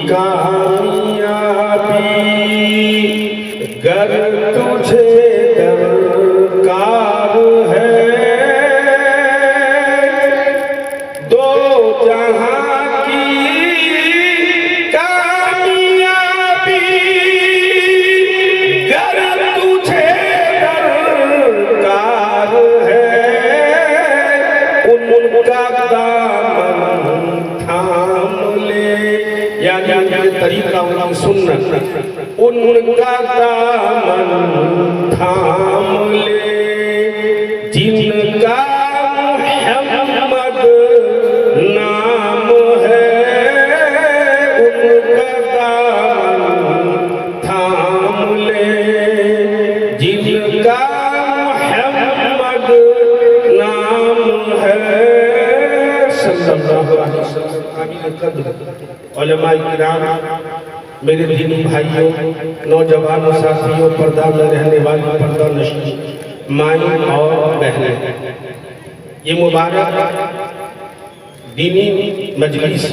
कामयाबी गर तुझे दरकार है, दो जहां की कामयाबी गर तुझे दरकार है, उनका दामन थाम ले, यानी तरीका उनकी सुन्नत, उनका दामन थाम ले, जिनका मुहम्मद नाम है, उनका दामन थाम ले, जिनका मुहम्मद नाम है। सल्लल्लाहु अलैहि वसल्लम। उलमाए किराम, मेरे दीनी भाइयों, नौजवानों, साथियों, पर्दा में रहने वाली पर्दा नशीं माई और बहनें, ये मुबारक दीनी मजलिस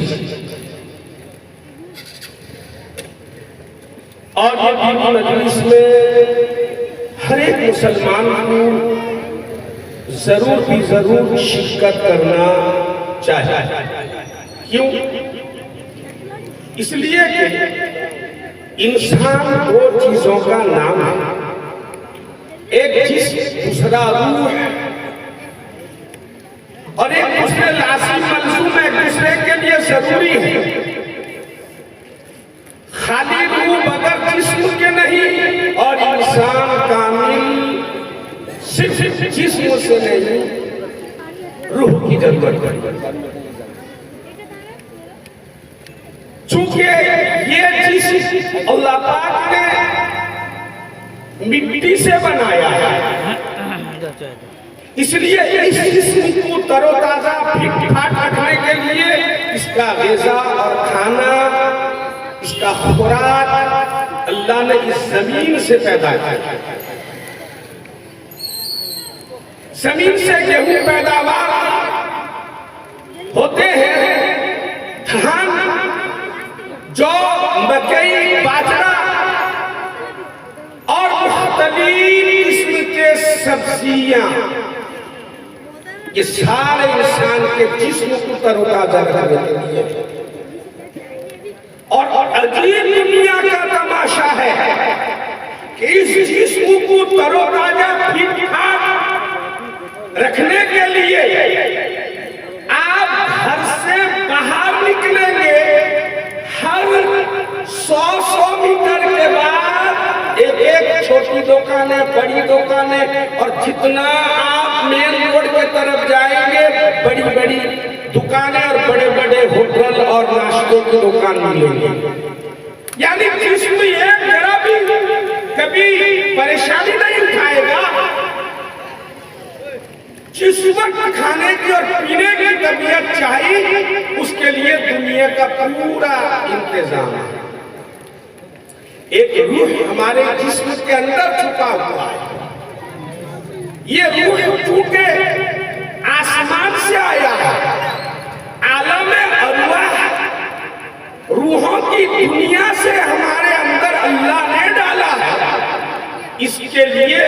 और ये दीनी मजलिस में हर एक मुसलमान को जरूर भी जरूर शिरकत करना चाहिए। क्यों? इसलिए कि इंसान दो चीजों का नाम है, एक जिस्म, दूसरा रूह है, और एक दूसरे लाज़िम मलज़ूम एक दूसरे के लिए जरूरी है। खाली रूह बगैर जिस्म के नहीं, और इंसान कामिल सिर्फ जिस्म से नहीं, रूह की जरूरत है। चूंकि ये जिस्म अल्लाह पाक ने मिट्टी से बनाया है, इसलिए इस जिस्म को तरोताजा फिट फाट रखने के लिए इसका ग़िज़ा और खाना, इसका खुराक अल्लाह ने इस जमीन से पैदा किया। जमीन से गेहूं पैदावार होते हैं, धान, जौ, मकई, बाजरा और मुख्तलिफ किस्म के सब्जियां, ये सारे इंसान के जिस्म को तरोताजा रखने के लिए। और अजीब दुनिया का तमाशा है कि इस जिस्म को तरोताजा फिट फाट रखने के लिए आप घर से बाहर निकलेंगे, हर 100 मीटर के बाद एक छोटी दुकानें, बड़ी दुकानें, और जितना आप मेन रोड के तरफ जाएंगे बड़ी बड़ी दुकानें और बड़े बड़े होटल और नाश्तों की दुकान मिलेंगी। यानी जिस्म एक जरा भी कभी परेशानी नहीं उठाएगा। जिस वक्त खाने की और पीने की तबीयत चाहिए, उसके लिए दुनिया का पूरा इंतजाम है। एक रूह हमारे जिस्म के अंदर छुपा हुआ है। ये रूह चूंकि आसमान से आया है, आलम अरवाह, रूहों की दुनिया से हमारे अंदर अल्लाह ने डाला है। इसके लिए,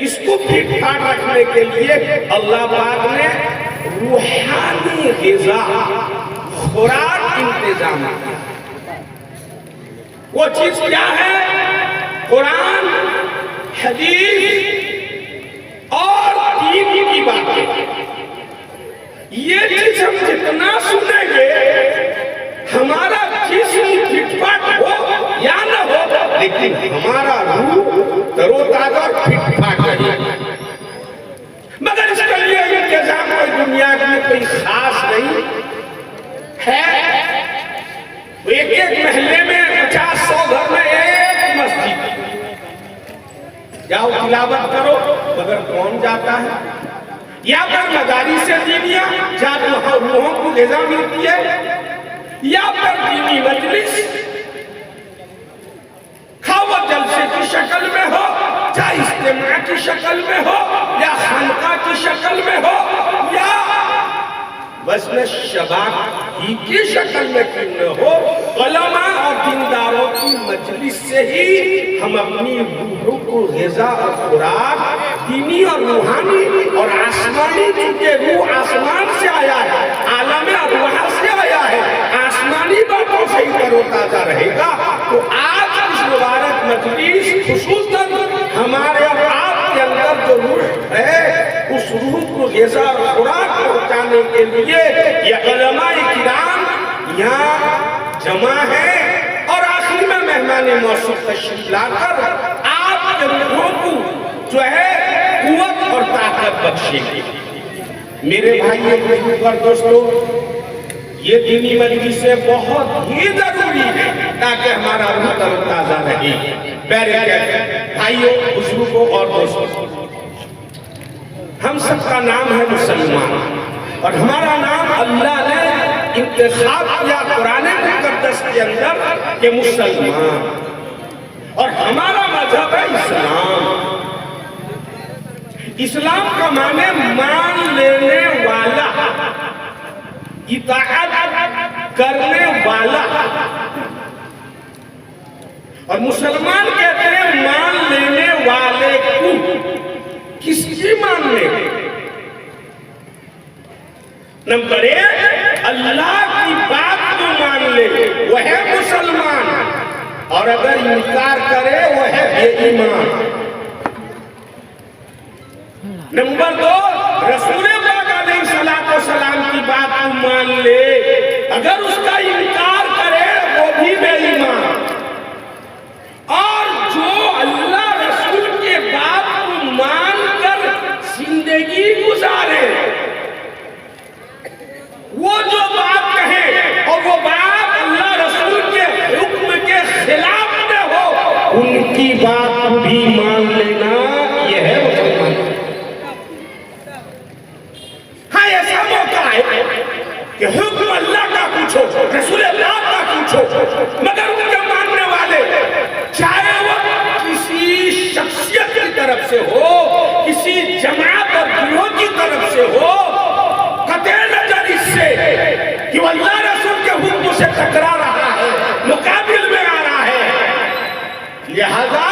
इसको फिट फाट रखने के लिए अल्लाह पाक ने रूहानी ग़िज़ा, खुराक इंतजाम किया। वो चीज क्या है? कुरान, हदीस और दीन की बातें। ये चीज हम जितना सुनेंगे, हमारा जिस्म फिटफाट हो या न हो, लेकिन हमारा रूह तरोताजा और फिटफाट रहे। मगर इसके लिए इंतजाम कोई दुनिया में कोई खास नहीं है। एक एक महल्ले में 50-100 घर में एक मस्जिद, जाओ तिलावत करो, मगर कौन जाता है? या फिर मदारी से दीनिया, जहाँ वहाँ रूहों को ग़िज़ा मिलती है, या फिर दीनी मजलिस, खावा जलसे की शक्ल में हो, चाहे इज्तिमा की शक्ल में हो, या खानका की शक्ल में हो, या वज़्न शबाब ही की शक्ल में क्यों न हो, उलमा और दीनदारों की मजलिस से ही हम अपनी रूहों को ग़िज़ा और खुराक, दीनी और रूहानी और आसमानी, चूंकि रूह आसमान से आया है, आलम अरवाह से आया है, आसमानी बातों से ही तरोताजा रहेगा। तो आज इस मुबारक मजलिस खुसूसन हमारे और आपके अंदर जो रूह है, उस रूह को ग़िज़ा और खुराक पहुंचाने के लिए ये उलमाए किराम यहाँ जमा है और आखिर में मेहमान मौसूफ तशरीफ लाकर आपके रूहों को जो है कुव्वत और ताकत बख्शेगी। मेरे भाई और दोस्तों, ये दीनी मजलिसें बहुत ही जरूरी है ताकि हमारा रूह तरोताजा रहे। भाइयों, बुजुर्गों और दोस्तों, हम सबका नाम है मुसलमान और हमारा नाम अल्लाह ने इंतखाब किया कुरान मुक़द्दस के अंदर के मुसलमान, और हमारा मजहब है इस्लाम। इस्लाम का माने मान लेने वाला, इताअत करने वाला, और मुसलमान कहते हैं मान लेने वाले को। किसकी मान ले? नंबर 1, अल्लाह की बात को मान ले, वह है मुसलमान, और अगर इनकार करे वह है बेईमान। नंबर 2, रसूल पाक अलैहिस्सलाम की बात को मान ले, अगर उसका इनकार करे वो भी बेईमान। और जो अल्लाह रसूल के बात को मानकर जिंदगी गुजारे, वो जो बात कहे और वो बात अल्लाह रसूल के हुक्म के खिलाफ न हो, उनकी बात भी मान लेना, यह है मुसलमान। हाँ, ऐसा मौका है कि हुक्म अल्लाह का पूछो, रसूल अल्लाह का पूछो, मगर उनके मानने वाले, चाहे वो किसी शख्सियत की तरफ से हो, किसी जमात और गिरोह की तरफ से हो, कतई नजर इससे कि वो अल्लाह रसूल के हुक्म से टकरा रहा है, मुकाबिल में आ रहा है, लिहाजा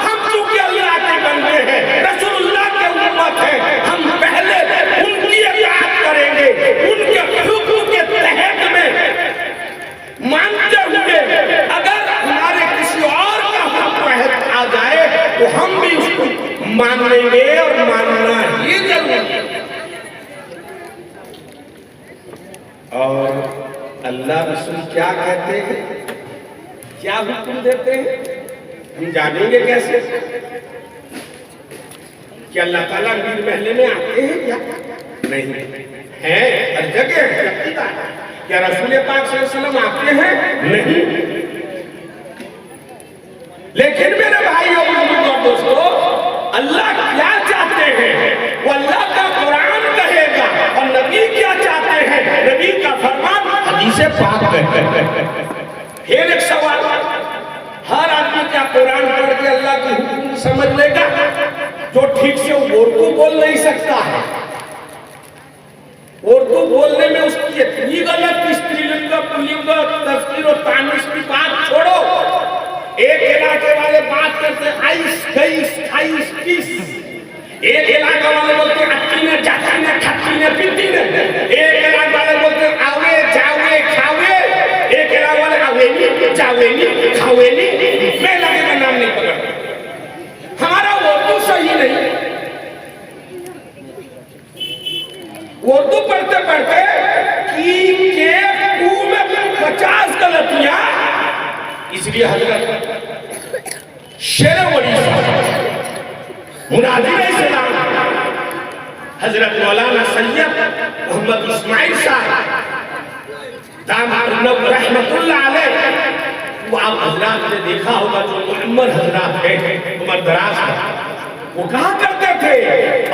हम चूंकि अल्लाह के बंदे हैं, रसूलुल्लाह के उम्मत हैं, हम पहले उनकी इताअत करेंगे, उनके हुक्म के तहत में मानते हुए अगर हमारे किसी और का हुक्म आ जाए तो हम भी उसको मान लेंगे और मानना ही जरूरी। और अल्लाह रसूल क्या कहते हैं, क्या हुक्म देते हैं, हम जानेंगे कैसे? कि अल्लाह ताला मीर महले में आते हैं क्या? नहीं है, हर जगह है। क्या रसूल पाक सल्लल्लाहु अलैहि वसल्लम आते हैं? नहीं। लेकिन मेरे भाइयों और दोस्तों, अल्लाह क्या चाहते हैं वो अल्लाह का कुरान कहेगा, और नबी क्या चाहते हैं नबी का फरमान हदीस पाक कहेगा। फिर एक सवाल, हर आदमी क्या कुरान पढ़ के अल्लाह की हुक्म समझ लेगा? जो ठीक से उर्दू बोल नहीं सकता है, उर्दू बोलने में उसकी इतनी गलत स्त्रीलिंग पुल्लिंग तस्वीर और तानीस की बात छोड़ो, एक इलाके वाले बात करते आइस गईस आइस किस, एक इलाका वाले बोलते अक्की ने जाती ने खट्टी ने पिट्टी ने, एक इलाके वाले बोलते आवे जावे खावे, एक इलाके वाले आवेनी जावेनी खावेनी। मैं इलाके का नाम नहीं पकड़ता, हमारा उर्दू सही नहीं। उर्दू पढ़ते पढ़ते की के कू में 50 गलतियां, इसलिए हजरत शेर वली मुनादिर इस्लाम हजरत मौलाना सैयद मोहम्मद इस्माइल साहब दामद रहमतुल्लाह अलैह, वो आप हजरात ने देखा होगा, जो मोहम्मद हजरात है उमर दराज है, वो कहा करते थे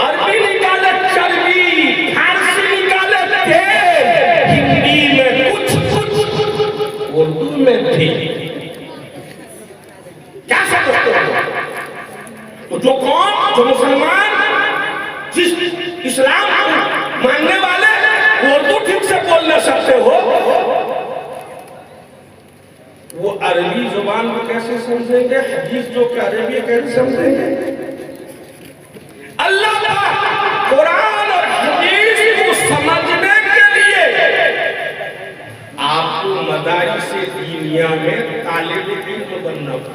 अरबी निकाले चर्बी, फारसी निकाले तेल, हिंदी में कुछ उर्दू में थी। क्या समझते हो? तो जो कौन, जो मुसलमान जिस इस्लाम को मानने वाले उर्दू ठीक से बोल न सकते हो? वो अरबी जुबान को कैसे समझेंगे? हदीस जो कि अरबी कैसे समझेंगे? अल्लाह पाक कुरान और हदीस को समझने के लिए आपको मदारिस दीनिया में तालिब इल्म बनना होगा।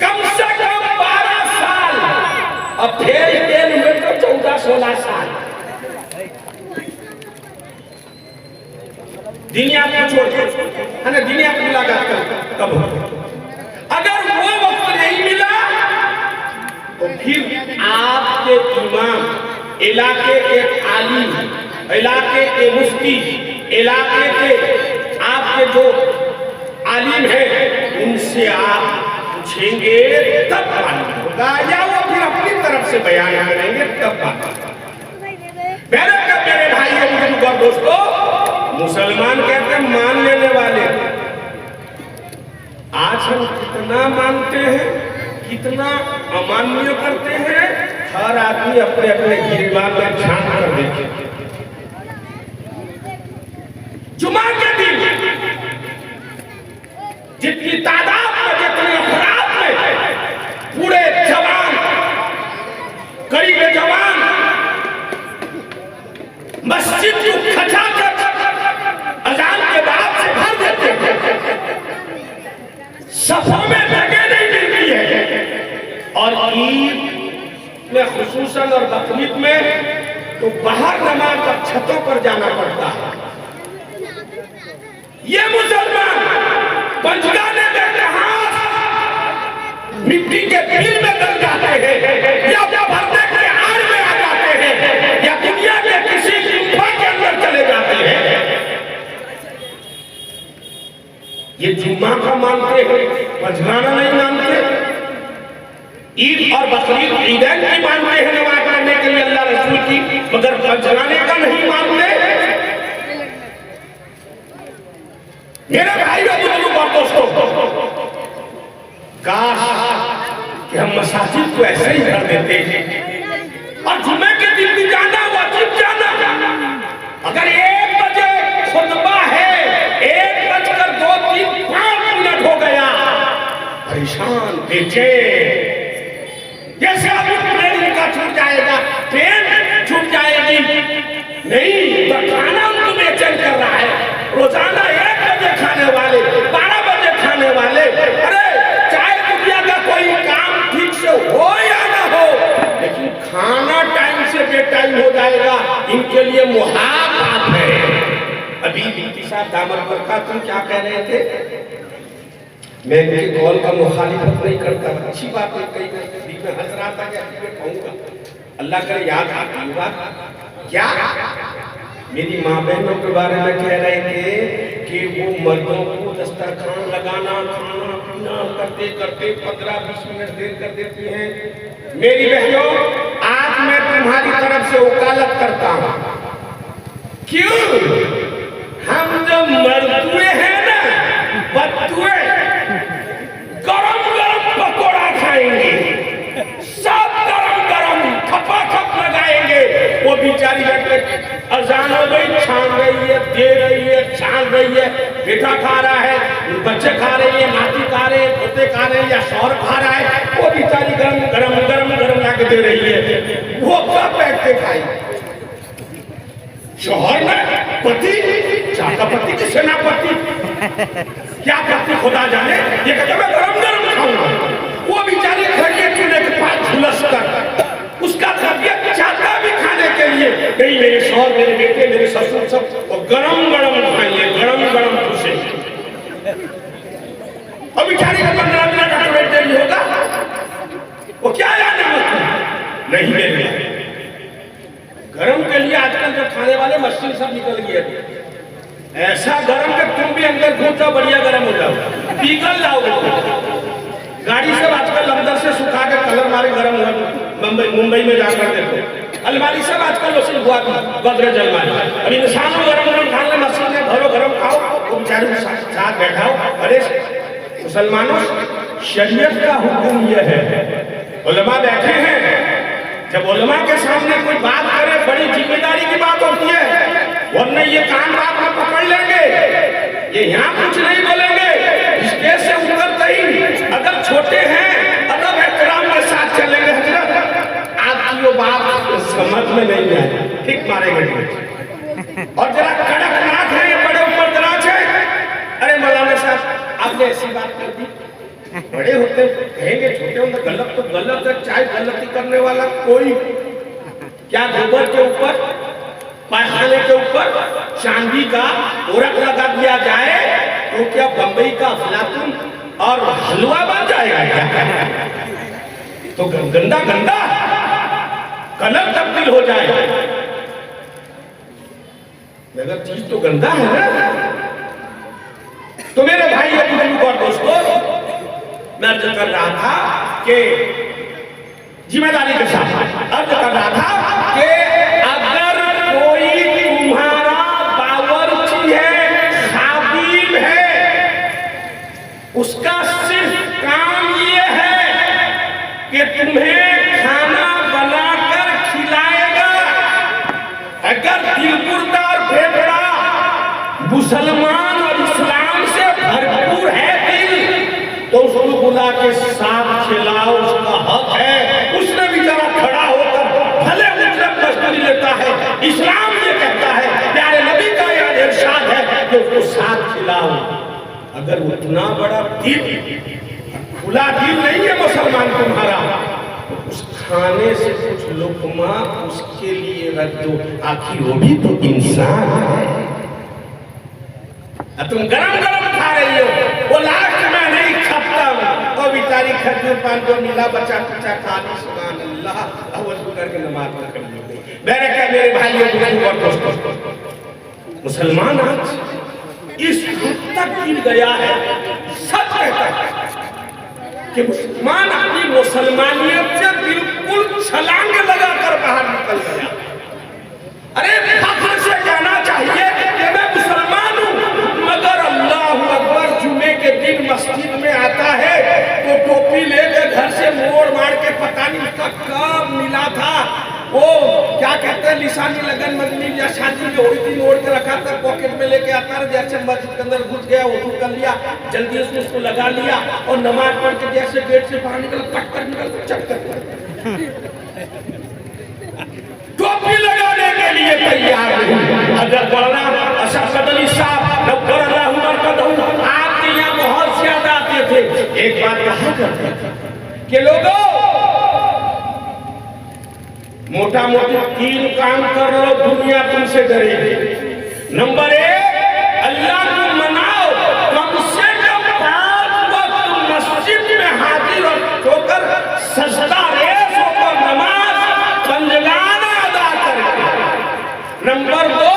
कम से कम 12 साल, अब फेल गेल में तो 14-16 साल दुनिया को छोड़ के, है ना, दुनिया को मुलाकात कर कब हो? अगर वो वक्त नहीं मिला तो फिर आपके इमाम, इलाके के आलिम, इलाके के मुफ्ती, इलाके के आपके जो आलिम हैं उनसे आप पूछेंगे तब मालूम होगा, या वो फिर अपनी तरफ से बयान करेंगे तब बात होगा। मेरे भाइयों बुजुर्गों दोस्तों, मुसलमान कहते हैं मान लेने वाले। आज हम कितना मानते हैं, कितना अमान्य करते हैं, हर आदमी अपने अपने गिरबान में झांक कर देखे। जुमा के दिन जितनी तादाद में, जितने अफराद में पूरे जवान, करीब जवान मस्जिद को खचा कर अजान के बाद से भर देते हैं, सफों में जगह नहीं मिलती है। और ईद में खुसूसन और बकरीद में तो बाहर नमाज पर छतों पर जाना पड़ता है। ये मुसलमान पंचगाने में कहां मिट्टी के बिल में दल जाते हैं, या भरने के आड़ में आ जाते हैं, या दुनिया के किसी गुफा के अंदर चले जाते हैं। ये जुम्मा का मानते हैं, पंचगाना नहीं मानते। ईद और बकरीद ईदैन की मानते हैं नमाज पढ़ने के लिए अल्लाह रसूल की, मगर पंचगाने का नहीं मानते। मेरे भाइयों और दोस्तों, काश कि हम मसाजिद को ऐसे ही कर देते हैं और जुम्मे के दिन भी जाना, वाजिब जाना। अगर 1 बजे खुतबा है, 1:02-3-5 हो गया, परेशान बेचैन, जैसे अभी ट्रेन का छूट जाएगा, ट्रेन छूट जाएगी, नहीं तो खाना उनको बेचैन कर रहा है। रोजाना 1 बजे खाने वाले, 12 बजे खाने वाले, अरे चाहे दुनिया का कोई काम ठीक से हो या ना हो, लेकिन खाना टाइम से बेटाइम हो जाएगा, इनके लिए मुहाल है। अभी बीती साहब दामर बरखा, तुम क्या कह रहे थे? मैं इनके कॉल का मुखालिफत नहीं करता, अच्छी बात है, कई बीच में हंस रहा था कि मैं कहूँगा, अल्लाह करे याद आती हुआ क्या मेरी माँ बहनों के बारे में कह रहे थे कि वो मर्दों को दस्तरखान लगाना, खाना पीना करते करते 15-20 मिनट देर कर देती हैं। मेरी बहनों, आज मैं तुम्हारी तरफ से वकालत करता हूँ। क्यों? हम जो मर्दुए हैं ना, बदुए, गरम गरम पकौड़ा खाएंगे, सब गरम गरम खपाखप लगाएंगे। वो बेचारी बैठे अजान हो गई, छान रही है, दे रही है, छान रही है, बेटा खा रहा है, बच्चे खा रहे हैं, नाती खा रहे हैं, पोते खा रहे हैं, या शौहर खा रहा है, वो बेचारी गरम गरम गरम गरम ला के दे रही है। वो कब बैठ के खाई? शौहर में पति, चाहता पति की सेनापति, क्या पति खुदा जाने, ये कहते मैं गरम गरम खाऊंगा। वो बेचारी खड़िए चूल्हे के पास झुलस कर, उसका तबियत चाहता भी खाने के लिए, नहीं मेरे शौहर, मेरे बेटे, मेरे ससुर सब और गरम गरम खाएंगे, गरम गरम खुशे। और बेचारी का 15 मिनट ऑटोमेट देरी होगा, वो क्या याद नहीं मेरे गरम के लिए आजकल जो खाने वाले मशीन सब निकल गए, ऐसा गरम कि तुम भी अंदर घुस जाओ, बढ़िया गरम हो जाओ, पिघल जाओगे। गाड़ी सब आजकल अंदर से सुखा के कलर मारे गरम हो। मुंबई में जाकर देखो, अलमारी सब आजकल वैसे हुआ, गोदरेज अलमारी। अब इंसान को गरम गरम खाने मशीन में भरो, गरम खाओ, वो बेचारे साथ बैठाओ। अरे मुसलमानों, शरीयत का हुक्म यह है, उलमा बैठे हैं, जब उलमा के सामने कोई बात करे बड़ी जिम्मेदारी की बात होती है, वरना ये कान बात में पकड़ लेंगे, ये यहाँ कुछ नहीं बोलेंगे, स्टेज से उतरते ही अगर छोटे हैं अदब एहतराम के साथ चलेंगे। हजरत आपकी वो बात समझ में नहीं आए, ठीक मारेंगे। और जरा कड़कनाथ है, ये बड़े ऊपर दराज है। अरे मौलाना साहब आपने ऐसी बात कर दी, बड़े होते कहेंगे, छोटे होंगे गलत तो गलत है, चाहे गलती करने वाला कोई, क्या गोबर के ऊपर पायखाने के ऊपर चांदी का ओरक लगा दिया जाए तो क्या बंबई का अफलातून और हलवा बन जाएगा क्या? तो गंदा गंदा कलर तब्दील हो जाएगा, मगर चीज तो गंदा है ना। तो मेरे भाई और दोस्तों, मैं अर्ज कर रहा था कि जिम्मेदारी के साथ अर्ज कर रहा था कि अगर कोई तुम्हारा बावर्ची है, खादिम है, उसका सिर्फ काम ये है कि तुम्हें खाना बनाकर खिलाएगा। अगर दिलकुरदार फेफड़ा मुसलमान और इस्लाम से भरपूर है दिल, तो उसको बुला के साथ खिलाओ, उसका हक है। उसने भी जरा खड़ा होकर भले उजरत मजदूरी लेता है, इस्लाम ये कहता है, प्यारे नबी का यह इरशाद है कि उसको साथ खिलाओ। अगर उतना बड़ा दिल, खुला दिल नहीं है मुसलमान तुम्हारा, उस खाने से कुछ लुकमा उसके लिए रख दो, आखिर वो भी तो इंसान है। तुम गरम गरम खा रही हो, वो लास्ट में नहीं खाता हूँ, और बेचारी खजूर पान को नीला बचा बचा खा ली, सुभान अल्लाह, अवज़ करके नमाज में खड़ी हो गई। मेरे क्या मेरे भाइयों और दोस्तों, मुसलमान आज इस हद तक गिर गया है, सच कहता है कि मुसलमान अपनी मुसलमानियत से बिल्कुल छलांग लगाकर बाहर निकल गया। अरे फख्र से कहना चाहिए कि मैं मुसलमान हूँ, मगर अल्लाहु अकबर जुमे के दिन मस्जिद में आता है तो टोपी लेकर घर से मोड़ मार के, पता नहीं उसका कब मिला था, वो क्या कहते हैं लिसानी लगन मगनी या शादी में हुई थी, मोड़ के रखा था, पॉकेट में लेके आता है, जैसे मस्जिद के अंदर घुस गया, वुज़ू कर लिया, जल्दी से उसको लगा लिया और नमाज पढ़ के जैसे गेट से बाहर निकल पट कर निकल चक्कर टोपी लगाने के लिए तैयार नहीं। हजरत मौलाना अशरफ अली साहब आपके यहाँ बहुत ज्यादा आते थे, एक बात कहा करते थे कि लोगों मोटा मोटी 3 काम कर लो, दुनिया तुमसे डरेगी। नंबर 1, अल्लाह को मनाओ, कम से कम 5 वक्त मस्जिद में हाजिर होकर सजदा रेस होकर नमाज पंजगाना अदा करके। नंबर 2,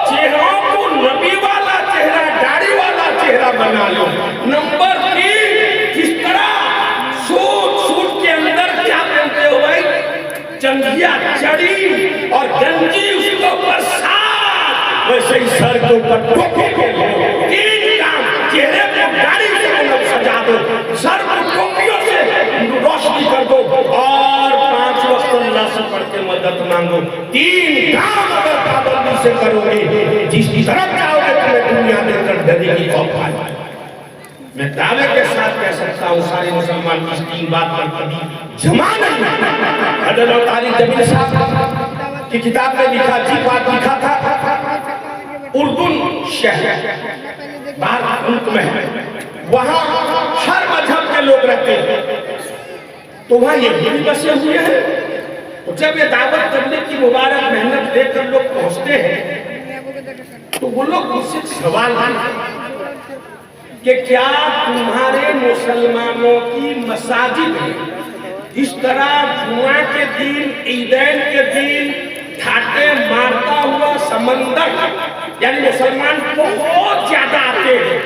चेहरों को नबी वाला चेहरा, दाढ़ी वाला चेहरा बना लो। नंबर 3, किस तरह सूट के अंदर क्या पहनते हो भाई, चंदिया चढ़ी और गंजी उसके ऊपर साफ, वैसे ही सर के ऊपर टोपी पहन लो। 3 काम, चेहरे को दाढ़ी से अलग सजा दो, सर को टोपियों से रोशनी कर दो और 5 वक्त अल्लाह से पढ़ के मदद मांगो। 3 काम अगर पाबंदी से करोगे, जिस तरफ जाओगे तुम्हें दुनिया देकर डरेगी कौन पाए। मैं दावे के साथ कह सकता हूँ सारे मुसलमान इस 3 बात पर कभी जमा नहीं। हजरत तारिक जमील साहब की किताब में लिखा जी बात लिखा था, उर्दून शहर भारत मुल्क में है, वहाँ हर मजहब के लोग रहते हैं, तो वहाँ यही भी बसे हुए हैं। तो जब ये दावत करने की मुबारक मेहनत लेकर लोग पहुँचते हैं तो वो लोग मुझसे सवाल कि क्या तुम्हारे मुसलमानों की मसाजिद में इस तरह जुमा के दिन, ईदैन के दिन ठाटे मारता हुआ समंदर, यानी मुसलमान बहुत ज्यादा आते हैं,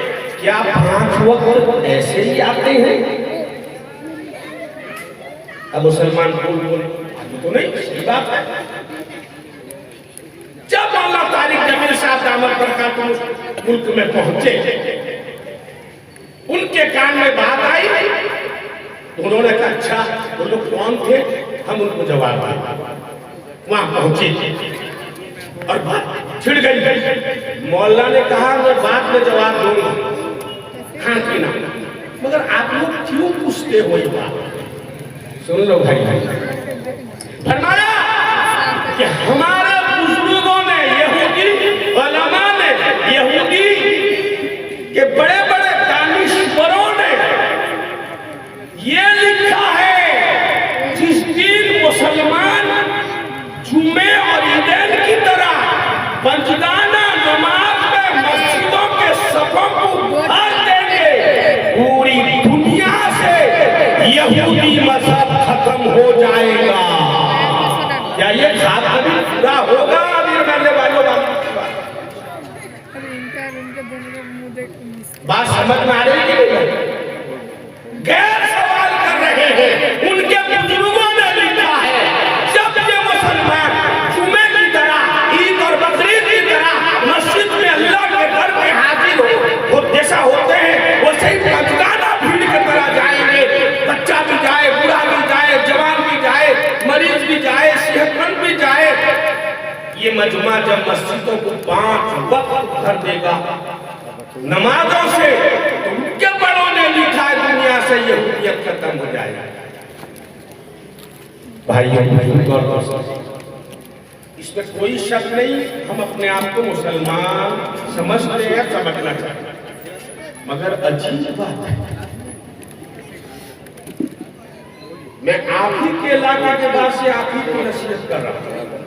क्या 5 वक्त ऐसे ही आते हैं? अब मुसलमान बोल तो नहीं, सही बात है। जब अल्लाह तारिक जमील साहब दामद बरकातुहू मुल्क में पहुंचे, उनके कान में बात आई, तो उन्होंने कहा अच्छा वो लोग कौन थे, हम उनको जवाब दें। वहां पहुंचे और बात छिड़ गई। मौला ने कहा मैं बाद में जवाब दूंगा, खान पीना, मगर आप लोग क्यों पूछते हो ये बात? सुन लो भाई, फरमाया कि हमारे बुजुर्गों ने, यहूदी उलमा ने, यहूदी के बड़े बड़े दानिश्वरों ने ये लिखा है, जिस दिन मुसलमान जुम्मे और ईदैन की तरह पंजदाना नमाज में मस्जिदों के सफों को भर देंगे, पूरी दुनिया से यहूदी मजहब खत्म हो जाएगा। क्या ये ख्वाब कभी पूरा होगा? अमीर करने वालों बात समझ में आ रही है? गैर सवाल कर रहे हैं। उनके बुजुर्गों ने लिखा है, जब ये मुसलमान जुमे की तरह, ईद और बकरीद की तरह मस्जिद में अल्लाह के घर में हाजिर हो, वो जैसा होते हैं वैसे ही पंजदाना भीड़ की तरह जाएंगे। बच्चा भी जाए, बूढ़ा भी जाए, जवान भी जाए, मरीज भी जाए, सेहतमंद भी जाए। ये मजमा जब मस्जिदों को 5 वक्त भर देगा नमाजों से, तो उनके बड़ों ने लिखा है दुनिया से यहूदियत खत्म हो जाएगा। भाइयों, इसमें कोई शक नहीं, हम अपने आप को मुसलमान समझते हैं, समझना चाहते हैं, मगर अजीब बात है, मैं आप ही के इलाके के बाद से आप ही को नसीहत कर रहा हूँ।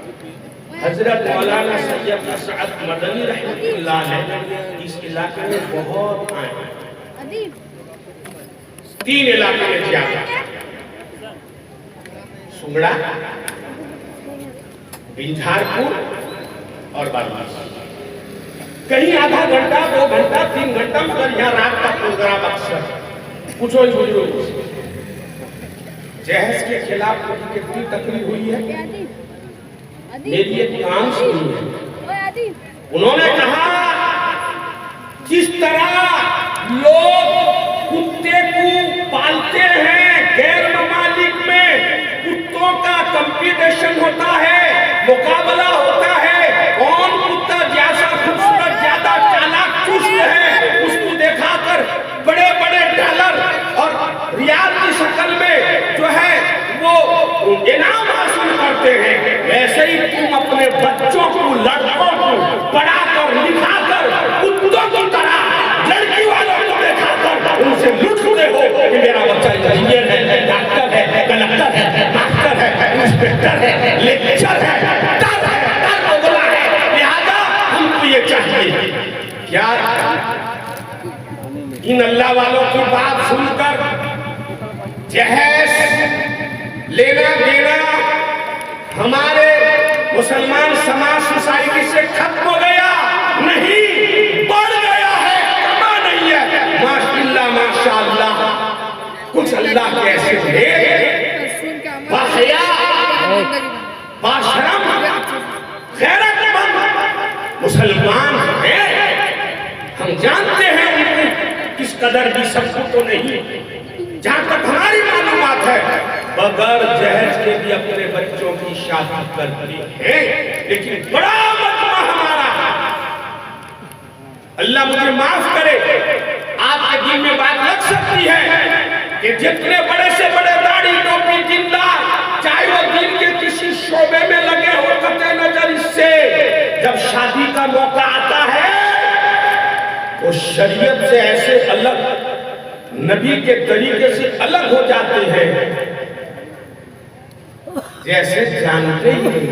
हजरत मौलाना सैयद असअद मदनी रहमतुल्लाह अलैह इस इलाके में बहुत आए हैं, 3 इलाके में ज्यादा, सुमड़ा, बिंझारपुर और बालूमास। कहीं आधा घंटा, 2 घंटा, 3 घंटा, मगर यहाँ रात का प्रोग्राम अक्सर। पूछो जहेज के खिलाफ कितनी तकलीफ हुई है, मेरी एक काम सुनी है। उन्होंने कहा जिस तरह लोग कुत्ते को पालते हैं, गैर ममालिक में कुत्तों का कंपटीशन होता है, मुकाबला होता है, कौन कुत्ता ज्यादा खूबसूरत, ज्यादा चालाक, चुस्त है, उसको दिखाकर बड़े बड़े डॉलर और रियाल की शक्ल में जो है वो इनाम हासिल करते हैं, वैसे ही तुम अपने बच्चों को, लड़कों को पढ़ाकर लिखाकर कुत्तों की तरह लड़की वालों को दिखाकर उनसे लूटते हो कि मेरा बच्चा इंजीनियर है, डॉक्टर है, कलेक्टर है, मास्टर है, इंस्पेक्टर है, लेक्चर है, लिहाजा हमको ये चाहिए। क्या इन अल्लाह वालों की बात सुनकर जहेज लेना देना हमारे मुसलमान समाज सोसाइटी से खत्म हो गया? नहीं, बढ़ गया है, कमा नहीं है। माशाअल्लाह माशाअल्लाह, कुछ अल्लाह के ऐसे थे बाहया, बाशरम, गैरतमंद मुसलमान हैं। हम जानते हैं उनकी किस कदर की, सबको तो नहीं, जहां तक हमारी मालूमात है बगैर जहेज के भी अपने बच्चों की शादी करती है। लेकिन बड़ा मजमा हमारा, अल्लाह मुझे माफ करे, आपके दिल में बात लग सकती है कि जितने बड़े से बड़े दाढ़ी टोपी दीनदार, चाहे वो दिन के किसी शोबे में लगे हो, कतई नजर इससे जब शादी का मौका आता है वो शरीयत से ऐसे अलग, नबी के तरीके से अलग हो जाते हैं जैसे जानते ही नहीं।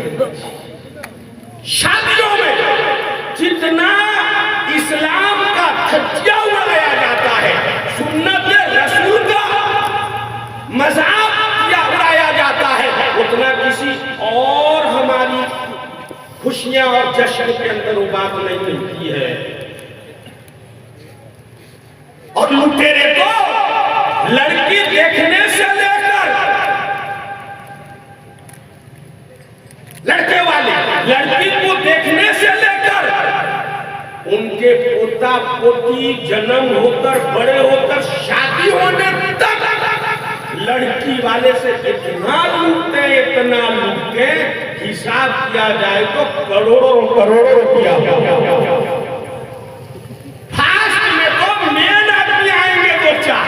शादियों में जितना इस्लाम का धज्जिया उड़ाया जाता है, सुन्नत रसूल का मजाक या उड़ाया जाता है, उतना किसी और हमारी खुशियां और जश्न के अंदर वो बात नहीं मिलती है। और लुटेरे को लड़की देखने से लेकर लड़के वाले लड़की को देखने से लेकर उनके पोता पोती जन्म होकर बड़े होकर शादी होने तक लड़की वाले से इतना लूटते हिसाब किया जाए तो करोड़ों करोड़ों रुपया। फास्ट में तो मेन आदमी आएंगे दो चार,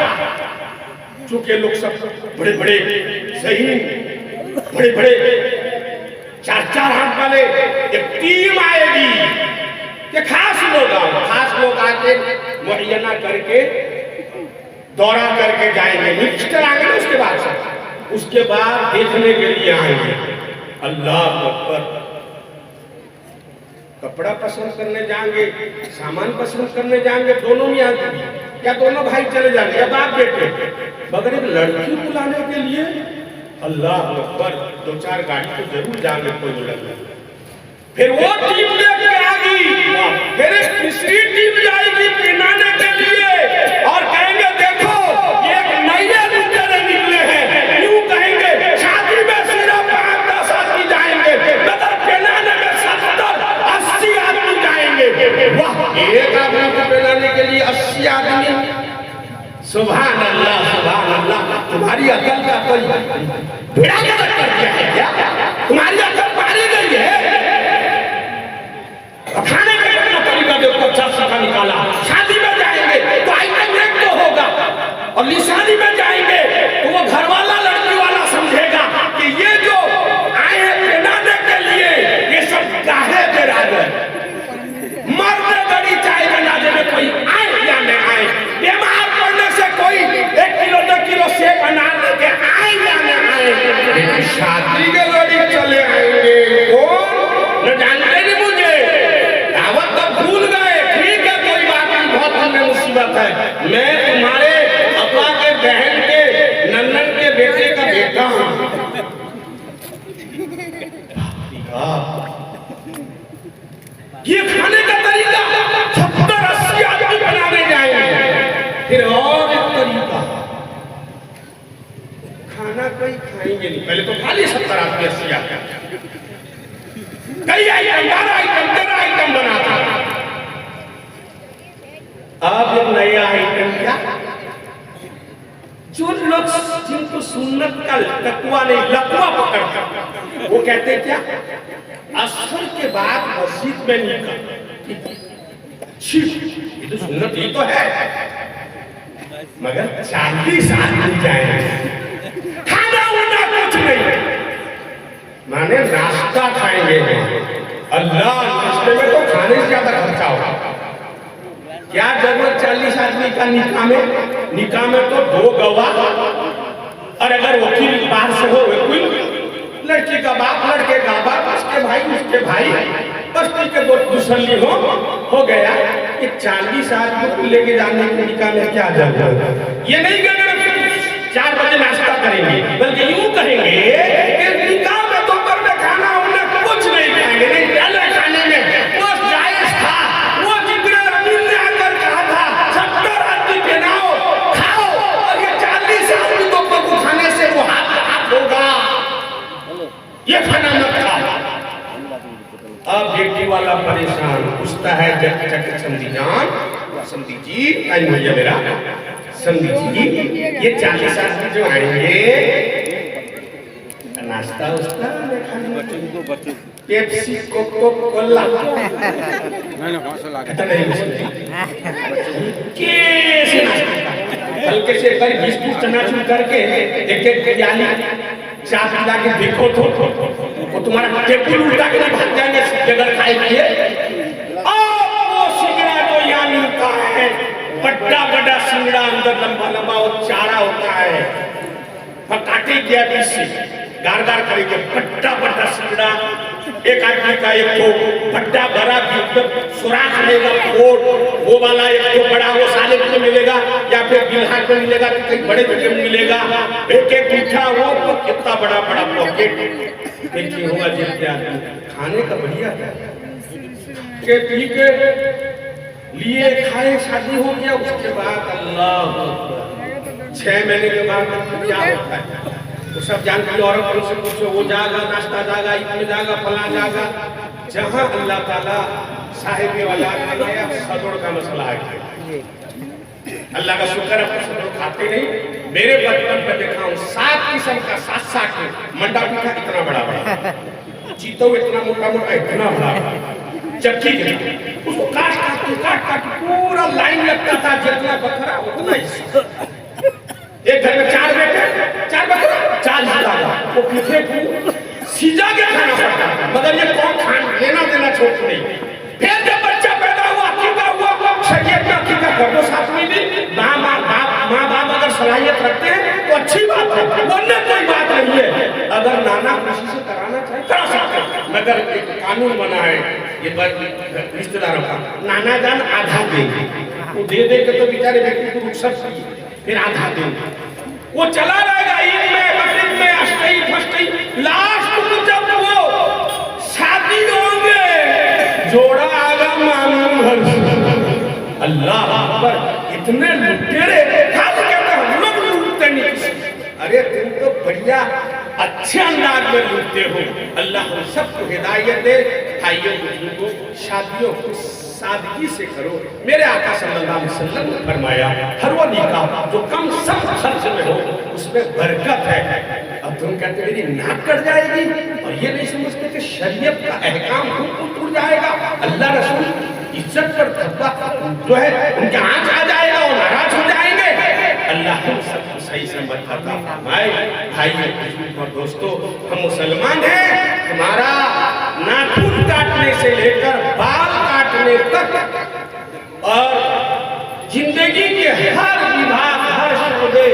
चूंकि लोग सब बड़े बड़े सही बड़े बड़े चार चार हाथ वाले एक टीम आएगी कि खास लोग आके मुहैया करके दौरा करके जाएंगे, मिक्सचर आएंगे। उसके बाद देखने के लिए आएंगे। अल्लाह अकबर। कपड़ा पसंद करने जाएंगे, सामान पसंद करने जाएंगे, दोनों में आदमी या दोनों भाई चले जाएंगे या बाप बेटे, मगर एक लड़की बुलाने के लिए अल्लाह अकबर दो चार गाड़ी तो जरूर जाएंगे कोई लड़की। फिर वो टीम लेके आएगी, फिर एक तीसरी टीम जाएगी पिनाने के लिए और कहेंगे देखो एक नए लुटेरे निकले हैं। यूं कहेंगे शादी में सिर्फ 5-10 आदमी जाएंगे, मगर पिनाने में 70-80 आदमी जाएंगे। वाह, एक आदमी को पिनाने के लिए 80 आदमी। सुभान अल्लाह सुभान अल्लाह। तुम्हारी अकल का कोई बेड़ा गर्क कर दिया है क्या? तुम्हारी अकल मारी गई है। खाने का कितना तरीका देखो, अच्छा सीखा निकाला। शादी में जाएंगे तो आइटम एक तो होगा, और निशानी में जाएंगे तो वो घर वाला लड़की वाला समझेगा कि ये जो आए हैं पिनाने के लिए ये सब काहे बेरादर। मर्द गड़ी चाय जनाजे में कोई आए या न आए, बीमार पड़ने से कोई 1 किलो 2 किलो सेब अनार लेके आए या न आए, शादी के गड़ी चले आएंगे। कौन न जानते नहीं मुझे, दावत तो भूल गए। ठीक है कोई बात नहीं, बहुत हमें मुसीबत है। मैं तुम्हारे अपा के बहन के नन्नन के बेटे का बेटा हूं। ये खाने का तरीका 70-80 आदमी बनाने जाएंगे। फिर और एक तरीका, खाना कोई खाएंगे नहीं, पहले तो खाली 70-80 आदमी, कई आइटम 12 आइटम 13 आइटम बनाता। अब एक नया आइटम क्या, जो लोग जिनको सुन्नत का तकवा नहीं लकवा पकड़ता, वो कहते क्या, असर के बाद मस्जिद में निकल, ये तो सुन्नत ही तो है, मगर 40 आदमी जाएंगे, खाना वाना कुछ नहीं, माने नाश्ता खाएंगे। अल्लाह, नाश्ते में तो खाने से ज्यादा खर्चा होगा। क्या जरूरत 40 आदमी का निकाह में तो 2 गवाह, और अगर वकील बाहर से हो कोई लड़की का बाप लड़के का बाप उसके भाई बस्ती के 2 दुश्मनी हो गया। कि 40 आदमी को लेके जाने के निकाह में क्या जरूरत। ये नहीं कहना 4 बजे नाश्ता करेंगे, बल्कि यूं कहेंगे कि निकाह में दोपहर में खाना उन्हें कुछ नहीं खाएंगे, नहीं पहले खाने में वो जायज था। वो जितने अमीर ने आकर कहा था 70 आदमी बनाओ खाओ, और ये 40 आदमी दोपहर को खाने से वो हाथ होगा, ये खाना मत खाओ। अब बेटी वाला परेशान पूछता है समझी जान, समझी जी आई भैया मेरा, समझी जी ये 40 आदमी जो आएंगे नाश्ता उसका पेप्सी कोको कोला कैसे हल्के से एक बार बिस्कुट चनाचूर करके एक बिरयानी चाय पिला के देखो तो वो तुम्हारा टेबल उल्टा के भाग जाएंगे बगैर खाए पिए। वो सिंगड़ा जो यहाँ मिलता है, बड़ा सिंगड़ा, अंदर लंबा वो चारा होता है, काटे गया बीच से गार करेंगे, बड़ा सिंगड़ा एक आदमी का, एक तो बड़ा बड़ा सुराख रहेगा वो वाला, एक तो बड़ा वो साले में मिलेगा या फिर बिल्हार में मिलेगा, कहीं बड़े जगह में मिलेगा। एक मीठा वो तो कितना बड़ा पॉकेट देखिए होगा जिनके आदमी खाने का बढ़िया है के पी के लिए खाए, शादी हो गया। उसके बाद अल्लाह 6 महीने के बाद क्या होता है तो सब जानती औरत से पूछो, वो जाएगा नाश्ता जाएगा, इसमें जाएगा, फला जाएगा, जहां अल्लाह ताला साहिब वाला बनाया सदोड़ का मसला है। अल्लाह का शुक्र है सदोड़ खाते नहीं। मेरे बचपन में देखा हूँ 7 किस्म का 7 मंडा पीठा इतना बड़ा चितौ इतना मोटा मोटा इतना बड़ा चक्की के उसको काट काट पूरा लाइन लगता था, जितना बकरा उतना हिस्सा। एक घर में 4 बेटे 4 बकरा 4 हिस्सा, वो पीछे सीजा के खाना पड़ता था, मगर ये कौन लेना देना छोड़ नहीं। फिर जब बच्चा पैदा हुआ, अकीका हुआ, शरीयत में अकीका कर दो 7 महीने, माँ बाप अगर सलाहियत रखते हैं तो अच्छी बात है, वरना कोई बात नहीं है। अगर नाना किसी से कराना चाहे करा सकते हैं, मगर एक कानून बना है ये रिश्तेदारों का, नाना जान आधा देंगे, वो दे दे के तो बेचारे व्यक्ति को रुखसत की, फिर आधा देंगे, वो चला रहेगा ईद में, बकरीद में, अष्टई फष्टई, लास्ट में जब वो शादी होंगे जोड़ा आगा मामू घर। अल्लाह अकबर, इतने लुटेरे कहते हम लोग लूटते नहीं। अरे तुम तो बढ़िया अच्छे अंदाज में लूटते हो। अल्लाह हम सबको हिदायत दे। भाइयों बुजुर्गों, शादियों को सादगी से करो। मेरे आका सल्लल्लाहु अलैहि वसल्लम ने फरमाया, हर वो निकाह जो कम सम खर्च में हो उसमें बरकत है। अब तुम कहते मेरी नाक कट जाएगी और ये नहीं समझते कि शरीयत का अहकाम टूट जाएगा। अल्लाह रसूल इज्जत पर धब्बा जो है उनके आंच आ जाएगा और नाराज हो जाएंगे। अल्लाह हम सबको सही समझ आता भाई और दोस्तों, हम मुसलमान हैं। हमारा नाखून काटने से लेकर बाल काटने तक और जिंदगी के हर विभाग, हर शोबे,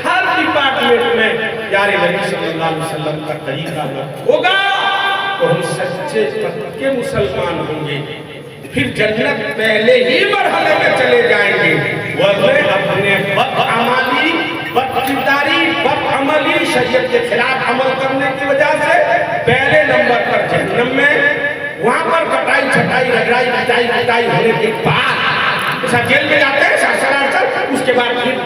हर डिपार्टमेंट में प्यारे नबी सल्लल्लाहु अलैहि वसल्लम का तरीका होगा तो हम सच्चे पक्के मुसलमान होंगे। फिर जन्नत पहले ही मरहले में चले जाएंगे, वरना अपने बदअमली, बदकिरदारी, बदअमली, शरीयत के खिलाफ अमल करने की वजह से पहले नंबर पर जहन्नम में, वहां पर कटाई छटाई रगड़ाई पिटाई होने के बाद ऐसा जेल में जाते हैं साल, उसके बाद फिर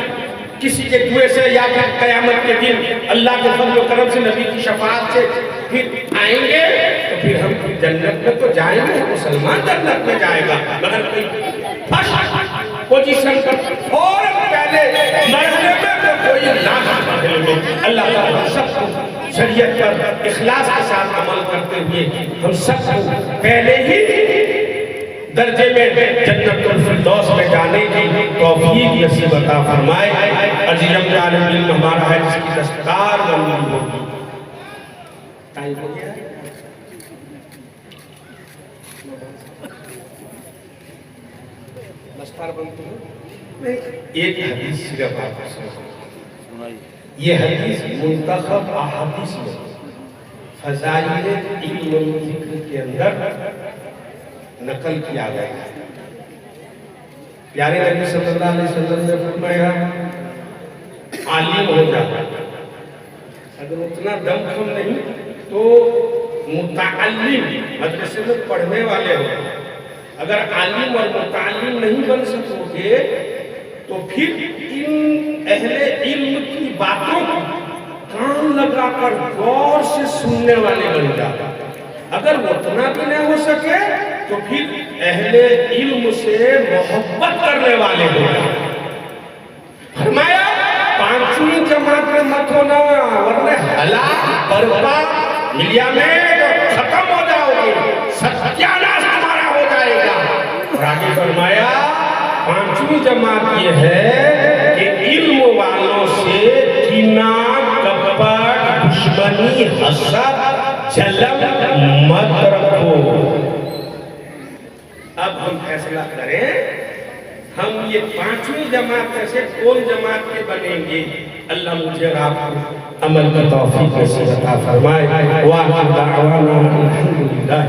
किसी के कुएं से या फिर कयामत के दिन अल्लाह के फजल करम से, नबी की शफाअत से फिर आएंगे तो फिर हम जन्नत में तो जाएंगे, मुसलमान जन्नत में जाएगा। मगर कोई फर्स्ट पोजीशन पर और पहले मरने में तो कोई ना। अल्लाह ताला सबको शरीयत पर इखलास के साथ अमल करते हुए हम सबको पहले ही दर्जे में जन्नतुल फिरदौस में जाने की तौफीक नसीब अता फरमाए। अजीजम जालिम इल्म हमारा है जिसकी दस्तकार बंदी होगी। टाइम हो गया, दस्तकार बनती है। एक हदीस सिर्फ आपको सुनाइए। ये हदीस मुंतखब अहादीस में फज़ाइल इल्म ज़िक्र के अंदर नकल किया गया है। प्यारे नबी सल्लल्लाहु अलैहि वसल्लम ने फरमाया, आलिम हो जा, अगर उतना दमखम नहीं तो मुतअल्लिम, मदरसे में पढ़ने वाले हो। अगर आलिम और मुतअल्लिम नहीं बन सकोगे तो फिर इन अहले इल्म की बातों को कान लगाकर गौर से सुनने वाले बन जाओ। अगर उतना भी नहीं हो सके तो फिर अहले इल्म से मोहब्बत करने वाले हो जाओ। फरमाया 5वीं जमात में मत होना, वरना हलाक बर्बाद मिलिया में खत्म हो जाओगे, सत्यानाश तुम्हारा हो जाएगा। और आगे फरमाया 5वीं जमात ये है कि इल्म वालों से कीना, कपट, दुश्मनी, हसद, जलन मत रखो। अब हम फैसला करें, हम ये 5वीं जमात से कौन जमात के बनेंगे। अल्लाह मुझे और आपको अमल का तौफीक नसीब अता फरमाए। वा अल्हम्दुलिल्लाह।